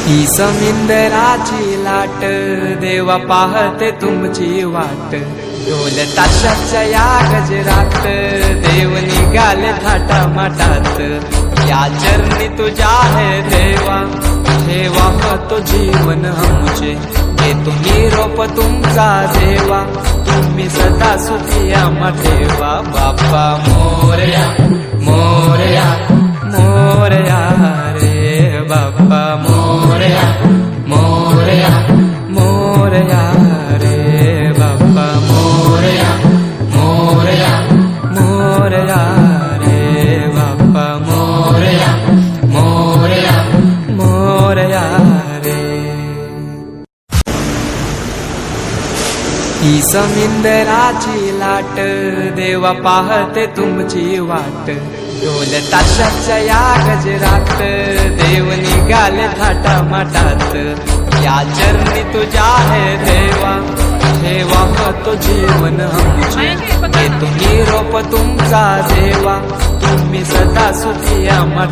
ही समिंदराची लाट देवा पाहते तुमची वाट ढोल ताशाच्या या गजरात देव निघाले थाटा माटात या चरणी तुझ्या है देवा ठेवा तो जीवन आमचे घेतो निरोप तुमचा देवा तुम्ही सदा सुखी आम्हा ठेवा बाप्पा मोरया मोरया मोरया रे बाप्पा मोरया मोरया मोरया रे बाप्पा मोरया मोरया मोरया रे बाप्पा मोरया मोरया मोरया रे। ही समिंदराची लाट देवा पाहते तुमची वाट ढोल ताशाच्या या गजरात देव निघाले थाटा माटात या चरणी तुझ्या है देवा ठेवा तो जीवन आमचे घेतो निरोप तुमचा देवा तुम्ही सदा सुखी आम्हा